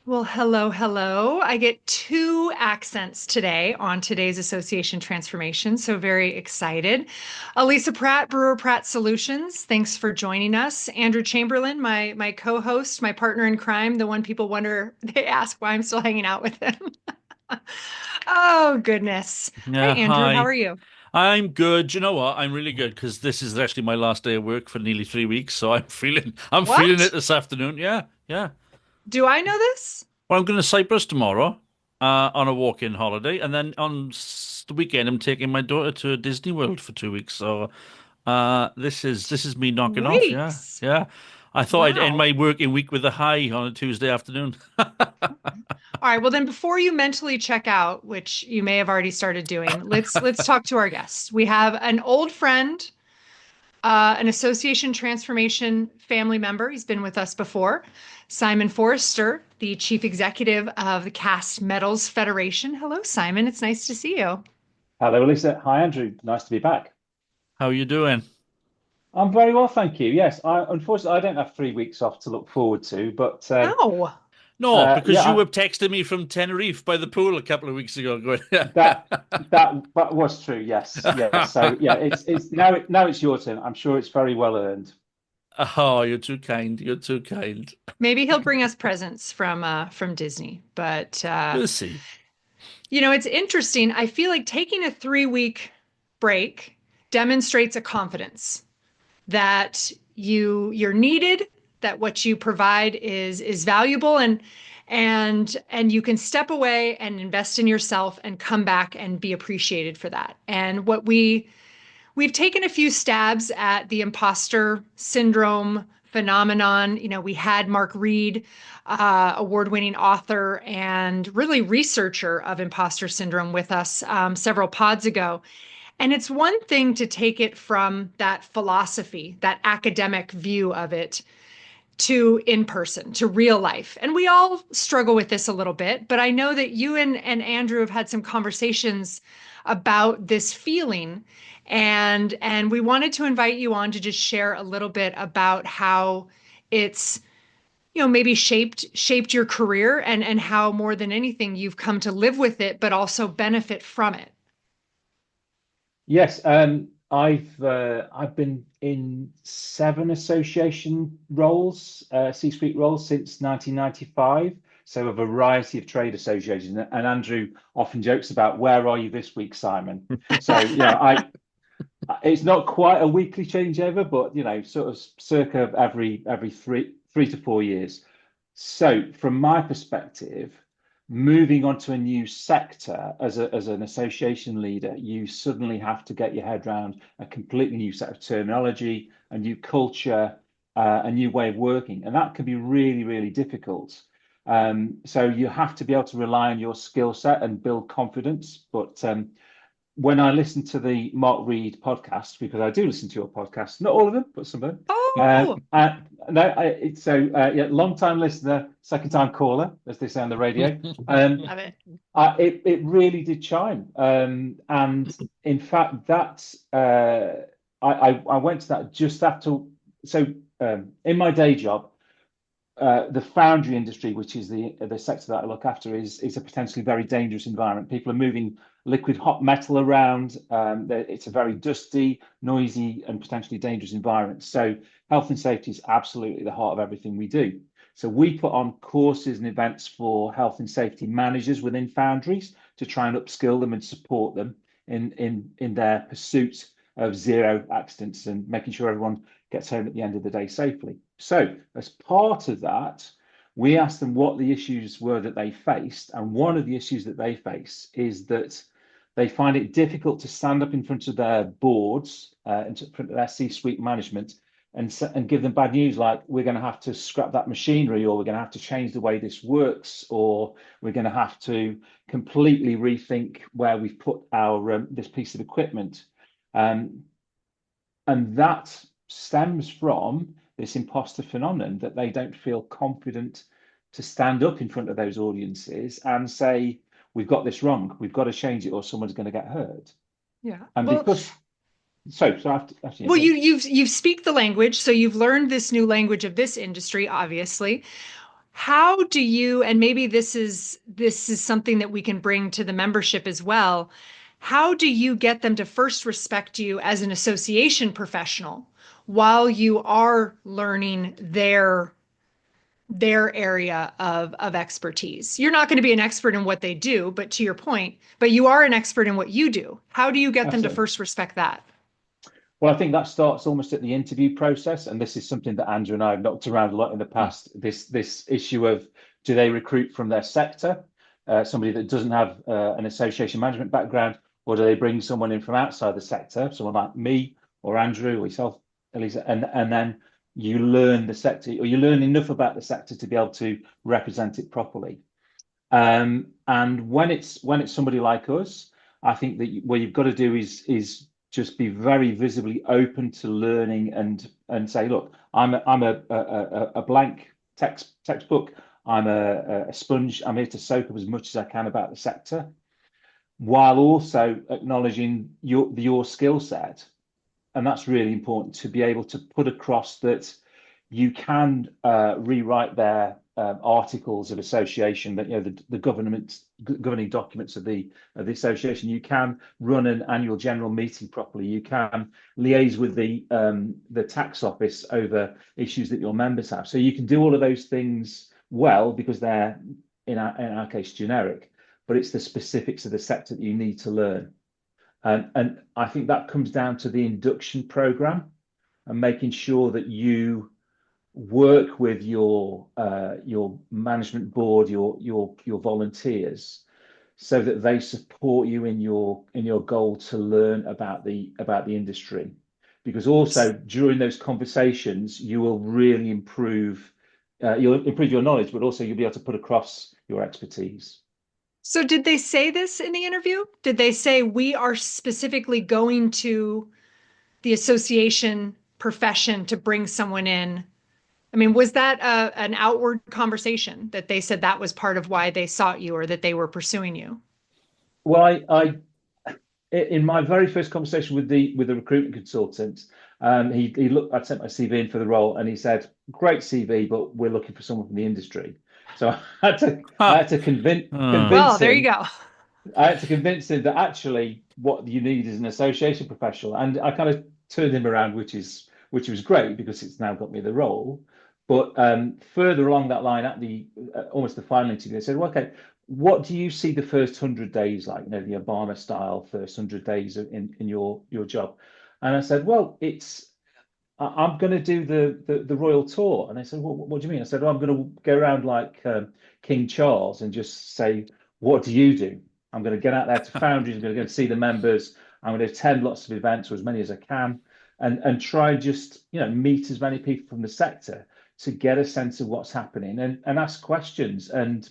Well, hello, hello. I get two accents today on today's Association Transformation, so very excited. Elisa Pratt, Brewer Pratt Solutions, thanks for joining us. Andrew Chamberlain, my co-host, my partner in crime, the one people wonder, they ask why I'm still hanging out with him. Oh, goodness. Hi, Yeah, Andrew. How hi. are you? I'm good. You know what? I'm really good because this is actually my last day of work for nearly 3 weeks, so I'm feeling it What? this afternoon. Yeah, yeah. Do I know this? Well, I'm going to Cyprus tomorrow, on a walk-in holiday, and then on the weekend I'm taking my daughter to Disney World for 2 weeks. So, this is me knocking off. Yeah, Weeks. yeah. I thought I'd end Wow. my working week with a high on a Tuesday afternoon. All right, well then before you mentally check out, which you may have already started doing, let's talk to our guests. We have an old friend, an association transformation family member. He's been with us before. Simon Forrester, the chief executive of the Cast Metals Federation. Hello, Simon. It's nice to see you. Hello, Lisa. Hi, Andrew. Nice to be back. How are you doing? I'm very well, thank you. Yes, unfortunately I don't have 3 weeks off to look forward to, but Oh, No, because yeah, you were texting me from Tenerife by the pool a couple of weeks ago, going, that that was true. Yes, yes. So yeah, it's now it's your turn. I'm sure it's very well earned. "Oh, you're too kind. You're too kind." maybe he'll bring us presents from Disney. But We'll see. it's interesting. I feel like taking a 3 week break demonstrates a confidence that you're needed, that what you provide is valuable, and you can step away and invest in yourself and come back and be appreciated for that. And we've taken a few stabs at the imposter syndrome phenomenon. We had Mark Reed, award-winning author and really researcher of imposter syndrome, with us several pods ago. And it's one thing to take it from that philosophy, that academic view of it, to in person, to real life. And we all struggle with this a little bit, but I know that you and Andrew have had some conversations about this feeling. And we wanted to invite you on to just share a little bit about how it's maybe shaped your career, and how more than anything you've come to live with it but also benefit from it. Yes, I've been in seven association roles, C-suite roles since 1995. So a variety of trade associations. And Andrew often jokes about where are you this week, Simon? So I it's not quite a weekly changeover, but sort of circa every three to 4 years. So from my perspective, moving on to a new sector as an association leader, you suddenly have to get your head around a completely new set of terminology, a new culture, a new way of working, and that can be really, really difficult. So you have to be able to rely on your skill set and build confidence. But when I listen to the Mark Reed podcast, because I do listen to your podcast, not all of them, but some of them. Oh, No, it's yeah, long time listener, second time caller, as they say on the radio. love it. It really did chime, and in fact, I went to that just after. So in my day job, the foundry industry, which is the sector that I look after, is a potentially very dangerous environment. People are moving liquid hot metal around. It's a very dusty, noisy, and potentially dangerous environment. So health and safety is absolutely the heart of everything we do. So we put on courses and events for health and safety managers within foundries to try and upskill them and support them in their pursuit of zero accidents and making sure everyone gets home at the end of the day safely. So, as part of that, we asked them what the issues were that they faced. And one of the issues that they face is that they find it difficult to stand up in front of their boards, in front of their C-suite management, and give them bad news like we're going to have to scrap that machinery, or we're going to have to change the way this works, or we're going to have to completely rethink where we've put our this piece of equipment. Um, and that stems from this imposter phenomenon that they don't feel confident to stand up in front of those audiences and say, we've got this wrong, we've got to change it, or someone's going to get hurt. Yeah. And Well, because, so after you, Well, Andrew. you speak the language, so you've learned this new language of this industry, obviously. how do you, and maybe this is something that we can bring to the membership as well, how do you get them to first respect you as an association professional while you are learning their area of expertise? You're not going to be an expert in what they do, but to your point, but you are an expert in what you do. How do you get them to Absolutely. first respect that? Well, I think that starts almost at the interview process, and this is something that Andrew and I have knocked around a lot in the past. This issue of, do they recruit from their sector, somebody that doesn't have an association management background, or do they bring someone in from outside the sector, someone like me or Andrew or yourself, Elisa, and then you learn the sector, or you learn enough about the sector to be able to represent it properly. And when it's somebody like us, I think that what you've got to do is just be very visibly open to learning and say, look, I'm a blank textbook. I'm a sponge. I'm here to soak up as much as I can about the sector, while also acknowledging your skill set. And that's really important, to be able to put across that you can rewrite their articles of association, that the governing documents of the association. You can run an annual general meeting properly. You can liaise with the tax office over issues that your members have. So you can do all of those things well, because they're in our case generic, but it's the specifics of the sector that you need to learn. And I think that comes down to the induction program and making sure that you work with your management board, your volunteers, so that they support you in your goal to learn about the industry. Because also during those conversations, you will really improve. You'll improve your knowledge, but also you'll be able to put across your expertise. So did they say this in the interview? Did they say we are specifically going to the association profession to bring someone in? I mean, was that an outward conversation that they said that was part of why they sought you or that they were pursuing you? Well, in my very first conversation with the recruitment consultant, he looked. I'd sent my CV in for the role, and he said, "Great CV, but we're looking for someone from the industry." So I Huh. had to Well, convince there you him. go. I had to convince him that actually what you need is an association professional, and I kind of turned him around, which was great, because it's now got me the role. But further along that line, at the almost the final interview, they said, well, "Okay, what do you see the first 100 days like? The Obama style first 100 days in your job?" And I said, "Well, I'm going to do the royal tour." And they said, "Well, what do you mean?" I said, "Well, I'm going to go around like King Charles and just say, 'What do you do?' I'm going to get out there to foundries. I'm going to go and see the members. I'm going to attend lots of events, or as many as I can, and try and just meet as many people from the sector to get a sense of what's happening, and ask questions." And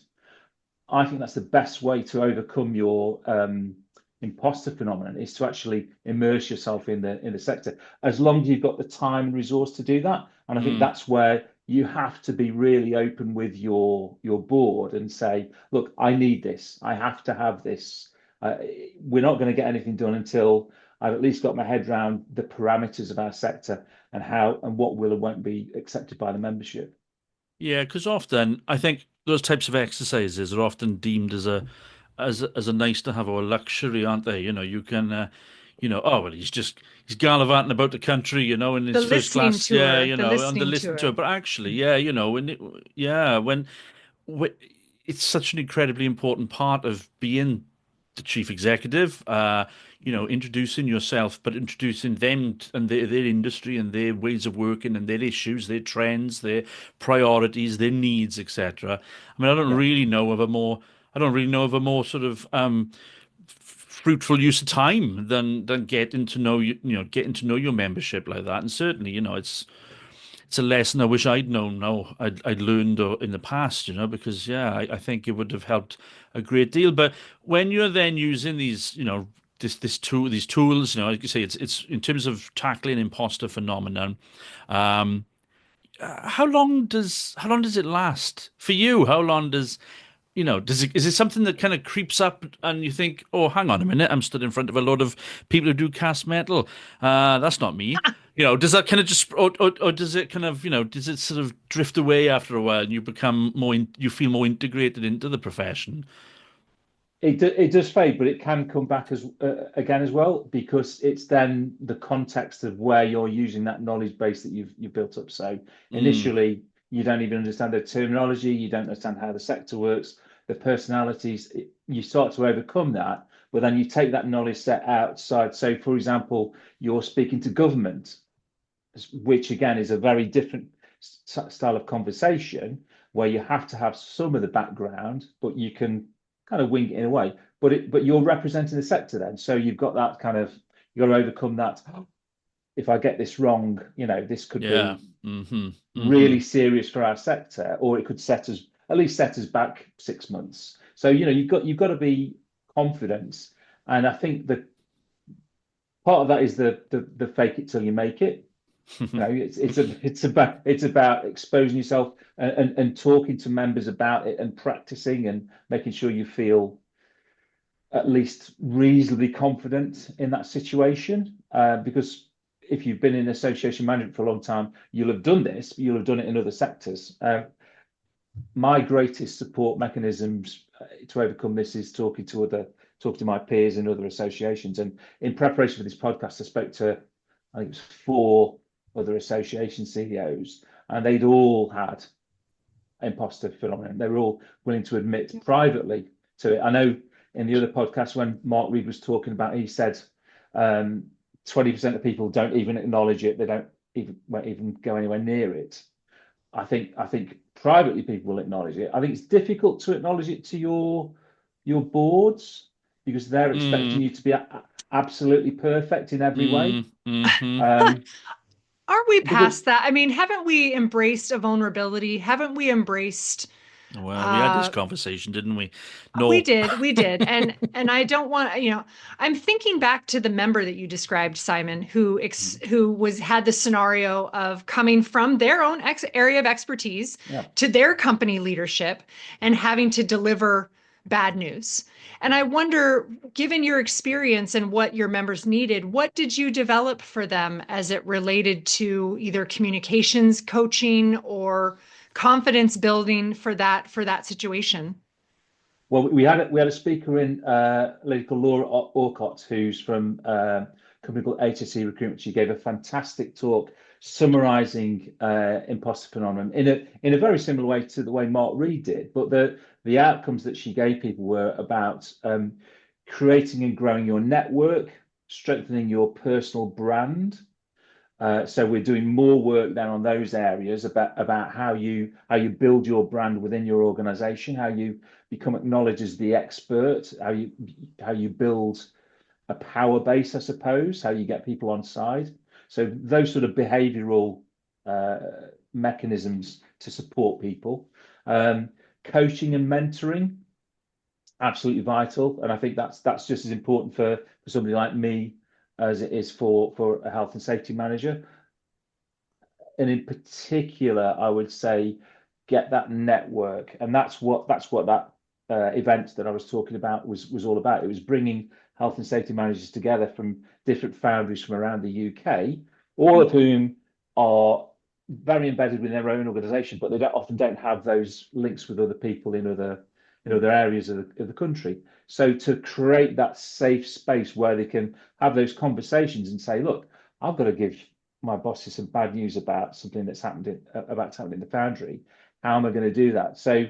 I think that's the best way to overcome your imposter phenomenon, is to actually immerse yourself in the sector, as long as you've got the time and resource to do that. And I think Mm. that's where you have to be really open with your board and say, "Look, I need this. I have to have this. Uh, we're not going to get anything done until I've at least got my head around the parameters of our sector, and how and what will and won't be accepted by the membership." Yeah, because often I think those types of exercises are often deemed as a nice to have or a luxury, aren't they? You can, oh well, he's gallivanting about the country, in The his first listening class, yeah, tour, the on the listening listen to tour. it. But actually, yeah, when it's such an incredibly important part of being the chief executive, introducing yourself, but introducing them and their industry and their ways of working and their issues, their trends, their priorities, their needs, etc. I mean, Yeah. I don't really know of a more sort of fruitful use of time than getting to know your membership like that. And certainly, it's a lesson I wish I'd known now. I'd learned in the past, because yeah, I think it would have helped a great deal. But when you're then using these, these tools, like you say, it's in terms of tackling imposter phenomenon. Um, how long does it last for you? How long does is it something that kind of creeps up and you think, oh, hang on a minute, I'm stood in front of a lot of people who do cast metal. That's not me. Does that kind of just, or does it kind of, does it sort of drift away after a while and you become you feel more integrated into the profession? It does fade, but it can come back as again as well, because it's then the context of where you're using that knowledge base that you've built up. So Mm, initially, you don't even understand the terminology, you don't understand how the sector works, the personalities. You start to overcome that, but then you take that knowledge set outside. So, for example, you're speaking to government, which again is a very different style of conversation, where you have to have some of the background, but you can kind of wing it in a way. But you're representing the sector then, so you've got that kind of, you got to overcome that. If I get this wrong, this could yeah. be Mm-hmm. Mm-hmm. really serious for our sector, or it could at least set us back 6 months. So you've got to be confident, and I think that part of that is the fake it till you make it. It's about exposing yourself, and talking to members about it, and practicing, and making sure you feel at least reasonably confident in that situation. Because if you've been in association management for a long time, you'll have done this, but you'll have done it in other sectors. My greatest support mechanisms to overcome this is talking to my peers in other associations. And in preparation for this podcast, I spoke to, I think it was 4 other association CEOs, and they'd all had imposter phenomenon. They were all willing to admit privately to it. I know in the other podcast when Mark Reed was talking about, he said 20% of people don't even acknowledge it. They won't even go anywhere near it. I think privately people will acknowledge it. I think it's difficult to acknowledge it to your boards, because they're expecting Mm, you to be absolutely perfect in every way. mm-hmm. Um, Are we because past that? I mean, haven't we embraced a vulnerability? Haven't we embraced Well, we had this uh conversation, didn't we? we No. did, we did. And I don't want, I'm thinking back to the member that you described, Simon, who was had the scenario of coming from their own area of expertise yeah. to their company leadership and having to deliver bad news. And I wonder, given your experience and what your members needed, what did you develop for them as it related to either communications coaching or confidence building for that situation? Well, we had a speaker in, a lady called Laura Orcott, who's from a company called HSE Recruitment. She gave a fantastic talk summarising imposter phenomenon in a very similar way to the way Mark Reed did. But the outcomes that she gave people were about creating and growing your network, strengthening your personal brand. So we're doing more work then on those areas about how you build your brand within your organization, how you become acknowledged as the expert, how you build a power base, I suppose, how you get people on side. So those sort of behavioral uh, mechanisms to support people. Um, Coaching and mentoring, absolutely vital, and I think that's just as important for somebody like me as it is for a health and safety manager. And in particular, I would say get that network, and that's what that event that I was talking about was all about. It was bringing health and safety managers together from different foundries from around the UK, all of whom are very embedded within their own organisation, but they often don't have those links with other people in other areas of the country. So to create that safe space where they can have those conversations and say, look, I've got to give my boss is some bad news about something that's happened in the foundry. How am I going to do that? So,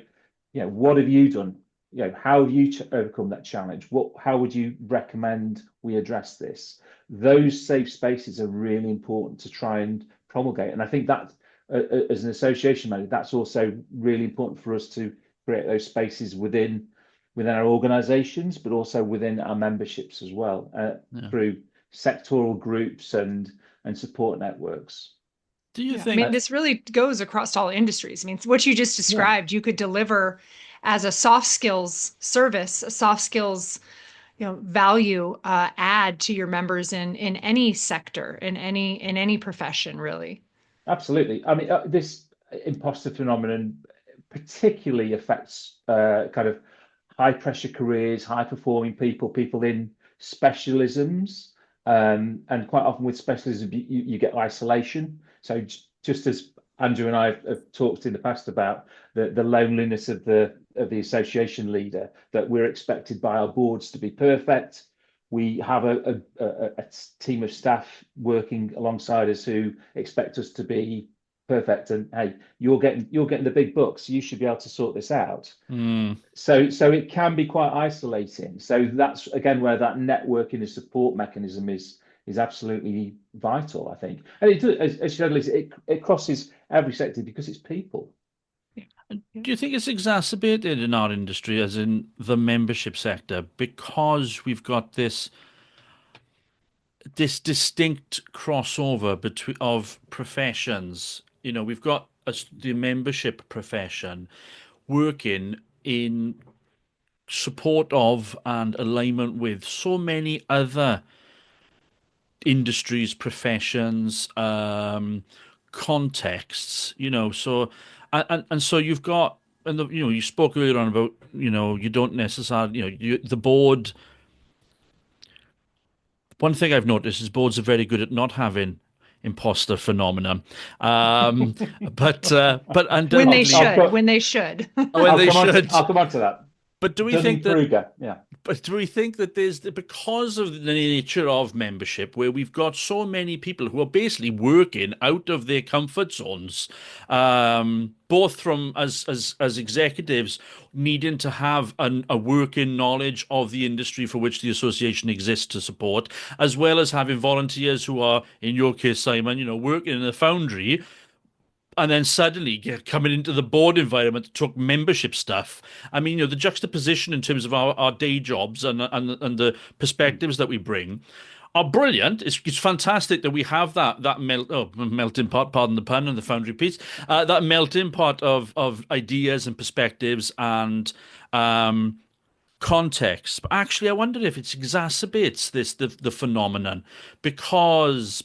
what have you done? How have you overcome that challenge? How would you recommend we address this? Those safe spaces are really important to try and promulgate. And I think that as an association manager, that's also really important for us to create those spaces within our organizations, but also within our memberships as well, Yeah. through sectoral groups and support networks. Do you Yeah, I mean, think? this really goes across all industries. I mean, what you just Yeah, described, you could deliver as a soft skills service, a soft skills, value add to your members in any sector, in any profession, really. absolutely. I mean, this imposter phenomenon, particularly affects kind of high pressure careers, high performing people in specialisms. And quite often with specialism, you get isolation. So just as Andrew and I have talked in the past about the loneliness of the association leader, that we're expected by our boards to be perfect. We have a team of staff working alongside us who expect us to be perfect. And hey, you're getting the big bucks. You should be able to sort this out. So it can be quite isolating. So that's again where that networking and support mechanism is absolutely vital, I think. And it, as you said, Lisa, it crosses every sector because it's people. Do you think it's exacerbated in our industry, as in the membership sector, because we've got this distinct crossover between of professions? You know, we've got the membership profession working in support of and alignment with so many other industries, professions, contexts, you know. So, and so you've got, and you know, you spoke earlier on about, you know, you don't necessarily, you know, the board. One thing I've noticed is boards are very good at not having imposter phenomenon, but when they undoubtedly should, when they should. when they should. I'll come on to that. But do we think that? Yeah. But do we think that because of the nature of membership, where we've got so many people who are basically working out of their comfort zones, both from as executives needing to have a working knowledge of the industry for which the association exists to support, as well as having volunteers who are, in your case, Simon, you know, working in a foundry, and then suddenly coming into the board environment to talk membership stuff. I mean, you know, the juxtaposition in terms of our day jobs and the perspectives that we bring are brilliant. It's fantastic that we have that melting pot, pardon the pun, and the foundry piece, that melting pot of ideas and perspectives and context. But actually, I wonder if it exacerbates the phenomenon because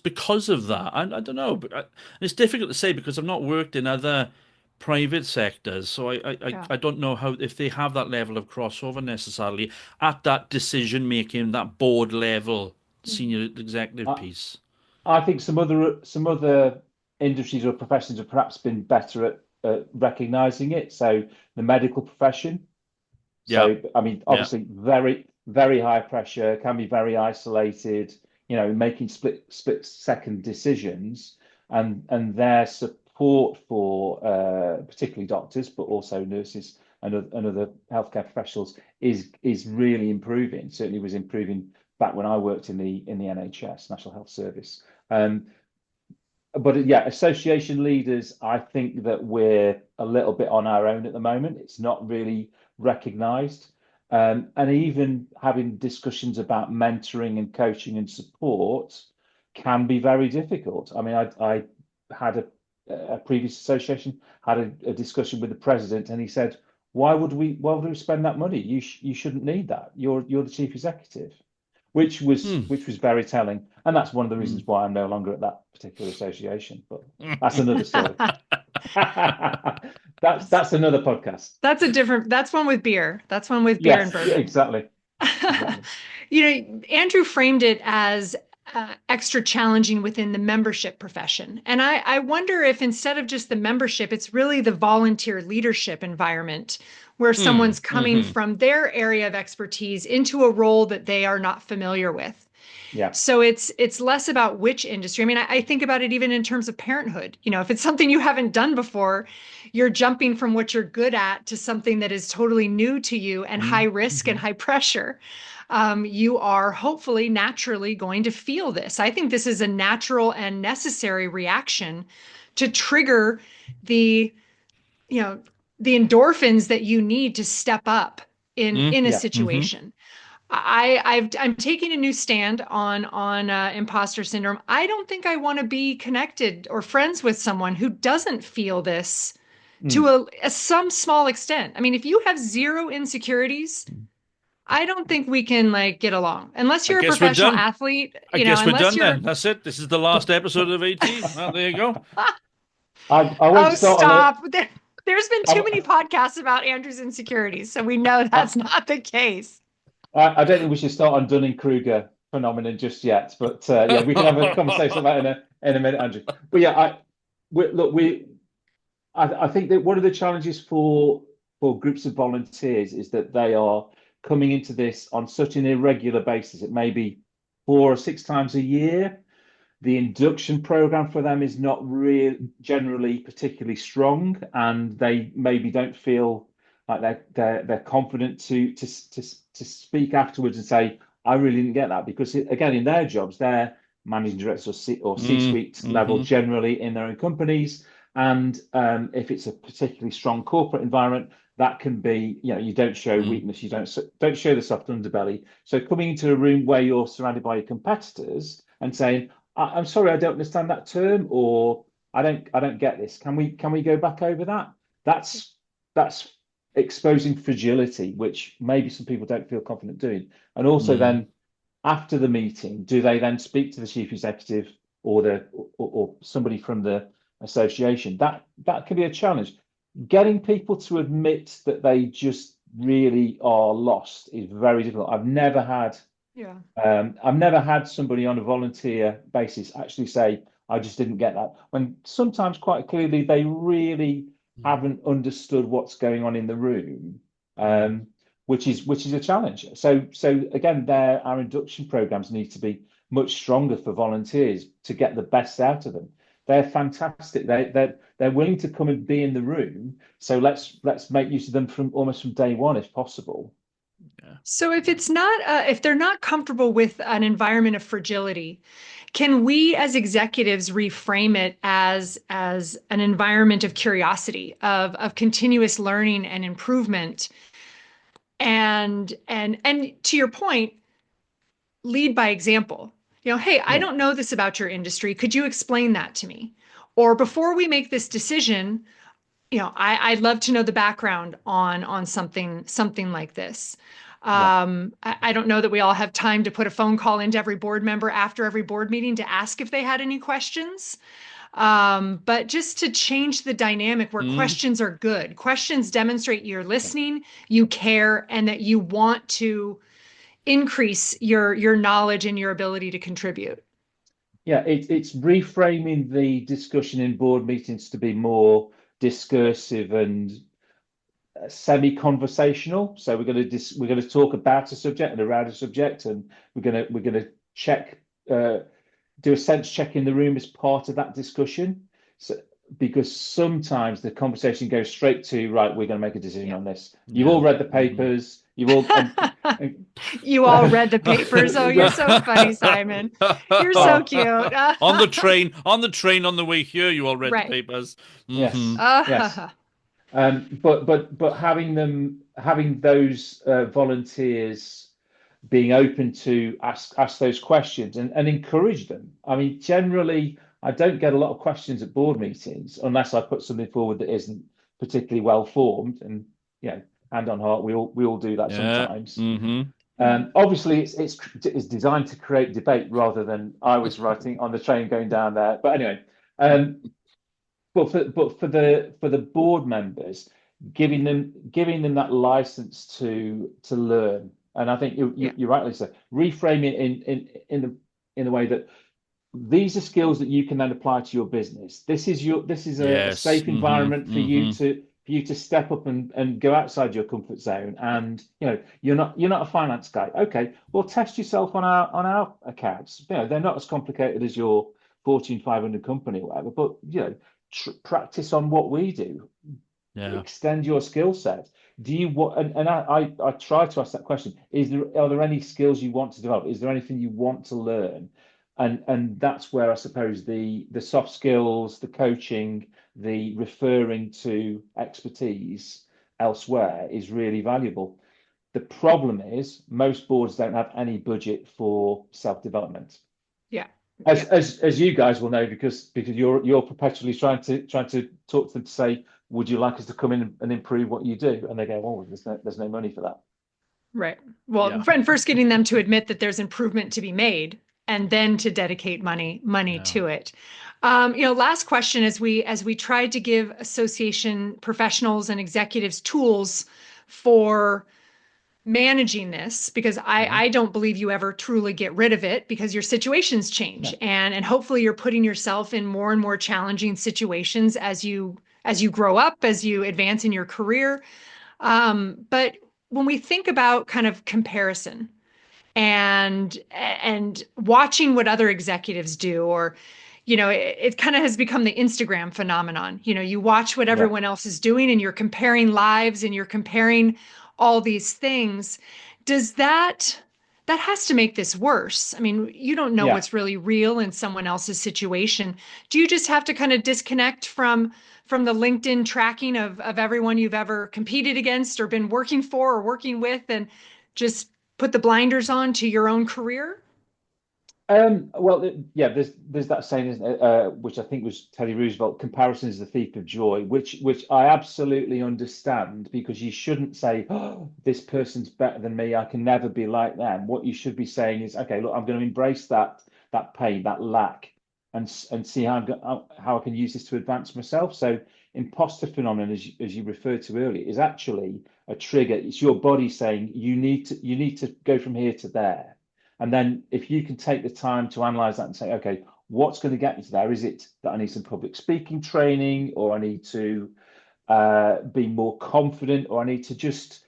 of that. I don't know, but it's difficult to say because I've not worked in other private sectors, so I don't know how, if they have that level of crossover necessarily at that decision making, that board level, senior executive piece. I think some other industries or professions have perhaps been better at recognizing it. So the medical profession. So, I mean, obviously, very, very high pressure, can be very isolated, you know, making split-second decisions, and their support for particularly doctors, but also nurses and other healthcare professionals is really improving. Certainly was improving back when I worked in the NHS, National Health Service. But yeah, association leaders, I think that we're a little bit on our own at the moment. It's not really recognized. And even having discussions about mentoring and coaching and support can be very difficult. I mean, I had a previous association had a discussion with the president, and he said, why would we spend that money? You shouldn't need that. You're the chief executive. Which was very telling, and that's one of the reasons why I'm no longer at that particular association. But that's another story. That's another podcast. That's one with beer. That's one with beer and bourbon. Exactly. You know, Andrew framed it as extra challenging within the membership profession. And I wonder if instead of just the membership, it's really the volunteer leadership environment where someone's coming from their area of expertise into a role that they are not familiar with. Yeah. So it's less about which industry. I mean, I think about it even in terms of parenthood. You know, if it's something you haven't done before, you're jumping from what you're good at to something that is totally new to you and high risk and high pressure. You are hopefully naturally going to feel this. I think this is a natural and necessary reaction to trigger the endorphins that you need to step up in a situation. I'm taking a new stand on imposter syndrome. I don't think I want to be connected or friends with someone who doesn't feel this to some small extent. I mean, if you have zero insecurities, I don't think we can get along unless you're a professional athlete. I guess we're done then. That's it. This is the last episode of 18. Well, there you go. I won't stop. Stop. There's been too many podcasts about Andrew's insecurities, so we know that's not the case. I don't think we should start on Dunning-Kruger phenomenon just yet, but yeah, we can have a conversation about it in a minute, Andrew. But yeah, I think that one of the challenges for groups of volunteers is that they are coming into this on such an irregular basis. It may be 4 or 6 times a year. The induction program for them is not generally particularly strong, and they maybe don't feel like they're confident to speak afterwards and say, I really didn't get that, because again, in their jobs, they're managing directors or C-suite level generally in their own companies. And if it's a particularly strong corporate environment, that can be, you don't show weakness, you don't show the soft underbelly. So coming into a room where you're surrounded by your competitors and saying, I'm sorry, I don't understand that term, or I don't get this. Can we go back over that? That's exposing fragility, which maybe some people don't feel confident doing. And also then after the meeting, do they then speak to the chief executive or somebody from the association? That can be a challenge. Getting people to admit that they just really are lost is very difficult. I've never had somebody on a volunteer basis actually say, I just didn't get that, when sometimes quite clearly they really haven't understood what's going on in the room, which is a challenge. So again, our induction programs need to be much stronger for volunteers to get the best out of them. They're fantastic. They're willing to come and be in the room. So let's make use of them almost from day one, if possible. So if it's not, if they're not comfortable with an environment of fragility, can we as executives reframe it as an environment of curiosity, of continuous learning and improvement? And to your point, lead by example. Hey, I don't know this about your industry. Could you explain that to me? Or before we make this decision, I'd love to know the background on something like this. I don't know that we all have time to put a phone call into every board member after every board meeting to ask if they had any questions. But just to change the dynamic where questions are good. Questions demonstrate you're listening, you care, and that you want to increase your knowledge and your ability to contribute. Yeah, it's reframing the discussion in board meetings to be more discursive and semi-conversational. So we're going to talk about a subject and around a subject, and we're going to check, do a sense check in the room as part of that discussion. So because sometimes the conversation goes straight to, right, we're going to make a decision on this. You've all read the papers. You've all you all read the papers. Oh, you're so funny, Simon. You're so cute. on the train on the way here, you all read the papers. Yes. But having those volunteers being open to ask those questions and encourage them. I mean, generally, I don't get a lot of questions at board meetings unless I put something forward that isn't particularly well formed. And hand on heart, we all do that sometimes. Obviously, it's designed to create debate rather than I was writing on the train going down there. But anyway, but for the board members, giving them that license to learn. And I think you're right, Lisa. Reframe it in the way that these are skills that you can then apply to your business. This is a safe environment for you to step up and go outside your comfort zone. And you're not a finance guy. Okay, well, test yourself on our accounts. They're not as complicated as your Fortune 500 company or whatever, but practice on what we do. Extend your skill set. Do you want? And I try to ask that question: are there any skills you want to develop? Is there anything you want to learn? And that's where I suppose the soft skills, the coaching, the referring to expertise elsewhere is really valuable. The problem is most boards don't have any budget for self-development. Yeah. As you guys will know, because you're perpetually trying to talk to them to say, would you like us to come in and improve what you do? And they go, well, there's no money for that. Right. Well, and first getting them to admit that there's improvement to be made, and then to dedicate money to it. Last question, as we tried to give association professionals and executives tools for managing this, because I don't believe you ever truly get rid of it, because your situations change, and hopefully you're putting yourself in more and more challenging situations as you grow up, as you advance in your career. But when we think about kind of comparison and watching what other executives do, or it kind of has become the Instagram phenomenon. You watch what everyone else is doing, and you're comparing lives, and you're comparing all these things. Does that has to make this worse? I mean, you don't know what's really real in someone else's situation. Do you just have to kind of disconnect from the LinkedIn tracking of everyone you've ever competed against or been working for or working with, and just put the blinders on to your own career? There's that saying, isn't it, which I think was Teddy Roosevelt: "Comparison is the thief of joy," which I absolutely understand, because you shouldn't say, "Oh, this person's better than me, I can never be like them." What you should be saying is, "Okay, look, I'm going to embrace that pain, that lack, and see how I can use this to advance myself." So, imposter phenomenon, as you referred to earlier, is actually a trigger. It's your body saying you need to go from here to there. And then if you can take the time to analyze that and say, okay, what's going to get me to there? Is it that I need some public speaking training, or I need to be more confident, or I need to just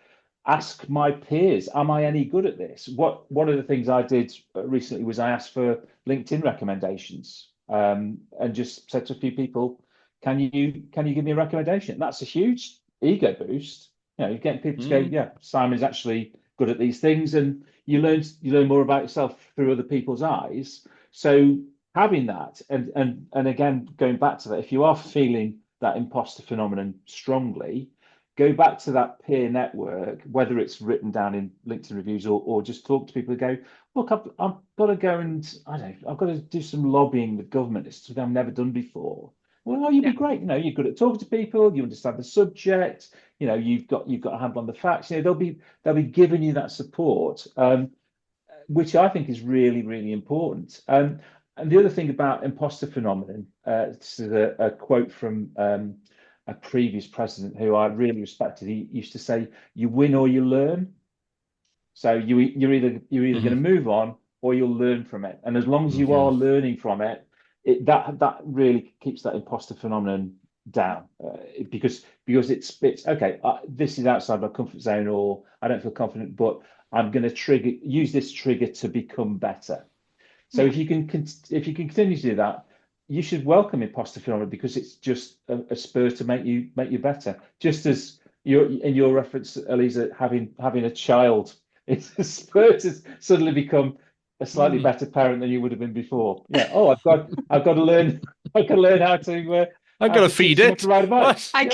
ask my peers, am I any good at this? One of the things I did recently was I asked for LinkedIn recommendations, and just said to a few people, can you give me a recommendation? And that's a huge ego boost. You're getting people to go, yeah, Simon's actually good at these things, and you learn more about yourself through other people's eyes. So having that, and again, going back to that, if you are feeling that imposter phenomenon strongly, go back to that peer network, whether it's written down in LinkedIn reviews, or just talk to people who go, look, I've got to go and I've got to do some lobbying with government. It's something I've never done before. Well, you'd be great. You're good at talking to people. You understand the subject. You've got a handle on the facts. They'll be giving you that support, which I think is really, really important. And the other thing about imposter phenomenon, this is a quote from a previous president who I really respected. He used to say, "You win or you learn." So you're either going to move on, or you'll learn from it. And as long as you are learning from it, that really keeps that imposter phenomenon down, because it's okay, this is outside my comfort zone, or I don't feel confident, but I'm going to use this trigger to become better. So if you can continue to do that, you should welcome imposter phenomenon, because it's just a spur to make you better. Just as in your reference, Eliza, having a child, it's a spur to suddenly become a slightly better parent than you would have been before. Yeah. Oh, I've got to learn. I've got to learn how to. I've got to feed it. I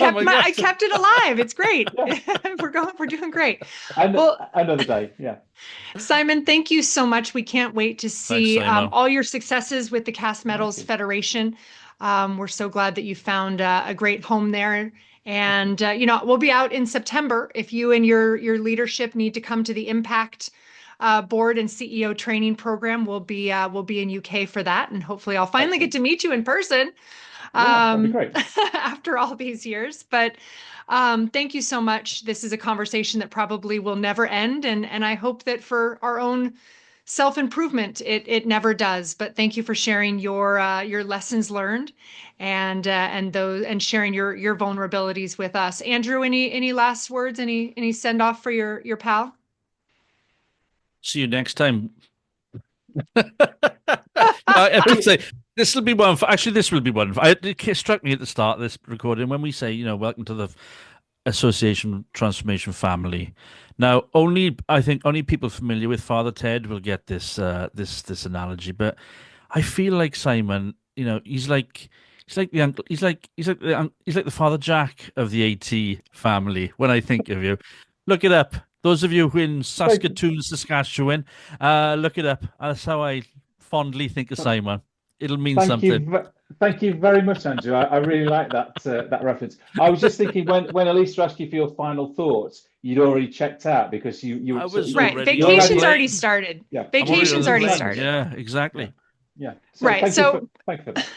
kept it alive. It's great. We're doing great. Another day. Yeah. Simon, thank you so much. We can't wait to see all your successes with the Cast Metals Federation. We're so glad that you found a great home there. And we'll be out in September. If you and your leadership need to come to the Impact board and CEO training program, we'll be in UK for that, and hopefully I'll finally get to meet you in person. That'd be great. After all these years. But thank you so much. This is a conversation that probably will never end, and I hope that for our own self-improvement, it never does. But thank you for sharing your lessons learned, and sharing your vulnerabilities with us. Andrew, any last words? Any send off for your pal? See you next time. I have to say, this will be one. This will be one. It struck me at the start of this recording when we say, welcome to the Association Transformation family. Now, I think only people familiar with Father Ted will get this analogy. But I feel like Simon, he's like the uncle. He's like the Father Jack of the AT family. When I think of you, look it up. Those of you who in Saskatoon, Saskatchewan, look it up. That's how I fondly think of Simon. It'll mean something. Thank you very much, Andrew. I really like that reference. I was just thinking when Elisa asked you for your final thoughts, you'd already checked out, because you right. Vacation's already started. Yeah, vacation's already started. Yeah, exactly. Yeah. Right. Thank you for that.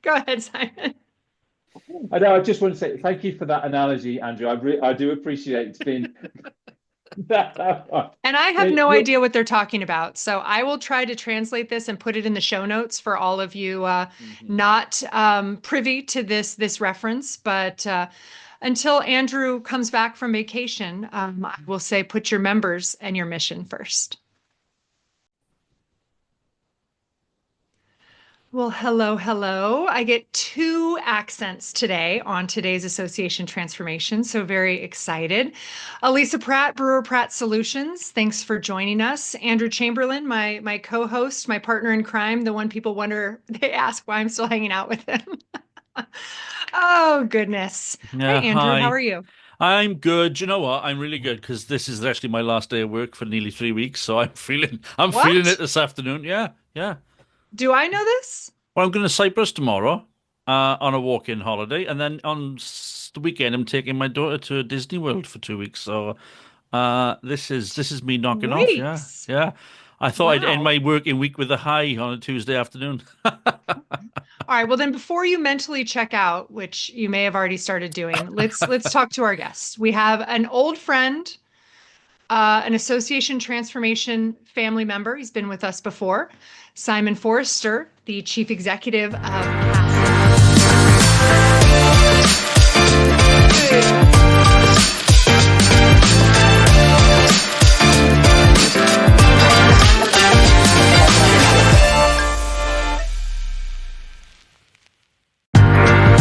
Go ahead, Simon. I know. I just want to say thank you for that analogy, Andrew. I do appreciate it's been that. And I have no idea what they're talking about. So I will try to translate this and put it in the show notes for all of you not privy to this reference. But until Andrew comes back from vacation, I will say put your members and your mission first. Well, hello, hello. I get 2 accents today on today's Association Transformation, so very excited. Elisa Pratt, Brewer Pratt Solutions, thanks for joining us. Andrew Chamberlain, my co-host, my partner in crime, the one people wonder, they ask why I'm still hanging out with him. Oh, goodness. Yeah, Hey, Andrew, how hi. are you? I'm good. You know what? I'm really good because this is actually my last day of work for nearly 3 weeks, so I'm feeling it What? this afternoon. Yeah, yeah. Do I know this? Well, I'm going to Cyprus tomorrow, on a walk-in holiday, and then on the weekend I'm taking my daughter to Disney World for 2 weeks. So, this is me knocking off. Yeah, Weeks. yeah. I thought I'd end Wow. my working week with a high on a Tuesday afternoon. All right, well then before you mentally check out, which you may have already started doing, let's talk to our guests. We have an old friend, an association transformation family member. He's been with us before. Simon Forrester, the chief executive of